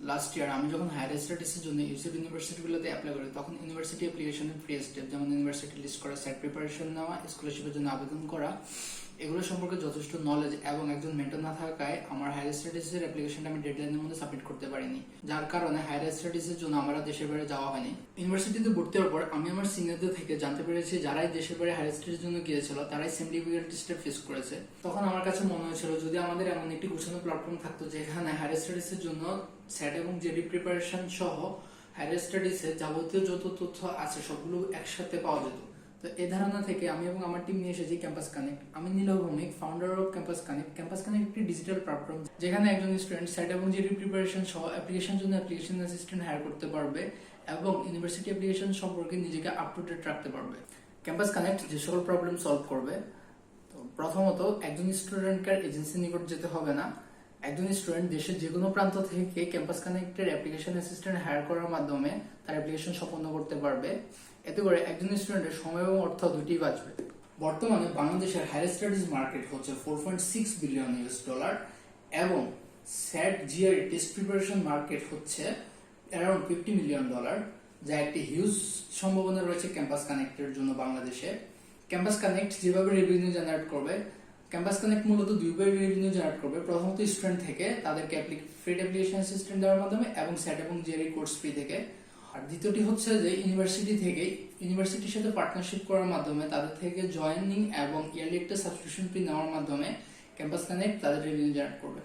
Last year আমি যখন higher স্টাডিজের জন্য ইউসিড ইউনিভার্সিটিগুলোতে অ্যাপ্লাই করি, তখন ইউনিভার্সিটি অ্যাপ্লিকেশনের ফ্রি স্টেপ যেমন ইউনিভার্সিটি লিস্ট করা, সেট প্রিপারেশন নেওয়া, স্কলারশিপের জন্য আবেদন করা, এগুলো সম্পর্কে যথেষ্ট নলেজ এবং একজন মেন্টর না থাকায় আমার হায়ার স্টাডিজের অ্যাপ্লিকেশনটা আমি ডেডলাইনের মধ্যে সাবমিট করতে পারিনি, যার কারণে হায়ার স্টাডিজের জন্য আমার দেশের বাইরে যাওয়া হয়নি। ইউনিভার্সিটিতে ভর্তি হওয়ার পর আমি আমার সিনিয়রদের থেকে জানতে পেরেছি যারাই দেশের বাইরে হায়ার স্টাডিজের জন্য গিয়েছিল তারাই সেম ডিফিকাল্টিসটা ফেস করেছে। তখন আমার কাছে মনে হয়েছিল যদি আমাদের এমন একটি গুছানো প্ল্যাটফর্ম থাকতো যেখানে হায়ার স্টাডিজের জন্য সেট এবং জেডি প্রিপারেশন সহ হায়ার স্টাডিজের যাবতীয় যত তথ্য আছে সবগুলো একসাথে পাওয়া যেত। তো এই ধারণা থেকে আমি এবং আমার টিম নিয়ে এসেছি ক্যাম্পাস কানেক্ট। আমি Niloy Bhowmik, founder of campus connect. Campus connect একটি ডিজিটাল প্ল্যাটফর্ম যেখানে একজন স্টুডেন্ট সেট এবং জেডি প্রিপারেশন সহ অ্যাপ্লিকেশন জন্য অ্যাপ্লিকেশন অ্যাসিস্ট্যান্ট হায়ার করতে পারবে এবং ইউনিভার্সিটি অ্যাপ্লিকেশন সম্পর্কে নিজেকে আপ টু ডেট রাখতে পারবে। ক্যাম্পাস কানেক্ট যে সকল প্রবলেম সলভ করবে, তো প্রথমত একজন স্টুডেন্টকে এজেন্সির নিকট যেতে হবে না। একজন স্টুডেন্ট দেশের যে কোনো প্রান্ত থেকে ক্যাম্পাস কানেক্টের অ্যাপ্লিকেশন অ্যাসিস্ট্যান্ট হায়ার করার মাধ্যমে তার অ্যাপ্লিকেশন সম্পন্ন করতে পারবে। এতে করে একজন স্টুডেন্টের সময় এবং অর্থ দুটিই বাঁচবে। বর্তমানে বাংলাদেশের হায়ার স্টাডিজ মার্কেট হচ্ছে $4.6 বিলিয়ন এবং স্যাট জিআরই টেস্ট প্রিপারেশন মার্কেট হচ্ছে অ্যারাউন্ড $50 মিলিয়ন, যা একটি হিউজ সম্ভাবনা রয়েছে ক্যাম্পাস কানেক্টের জন্য বাংলাদেশে। ক্যাম্পাস কানেক্ট যেভাবে রেভিনিউ জেনারেট করবে, ক্যাম্পাস কানেক্ট মূলত দুইভাবে রেভিনিউ জেনারেট করবে। প্রথমত স্টুডেন্ট থেকে তাদেরকে ফ্রি অ্যাপ্লিকেশন অ্যাসিস্ট্যান্ট দেওয়ার মাধ্যমে এবং সেট এবং জিআরই কোর্স ফি থেকে। আর দ্বিতীয়টি হচ্ছে যে ইউনিভার্সিটি থেকে ইউনিভার্সিটির সাথে পার্টনারশিপ করার মাধ্যমে তাদের থেকে জয়েনিং এবং ইয়ারলি একটা সাবস্ক্রিপশন ফি নেওয়ার মাধ্যমে ক্যাম্পাস কানেক্ট তাদের রেভিনিউ জেনারেট করবে।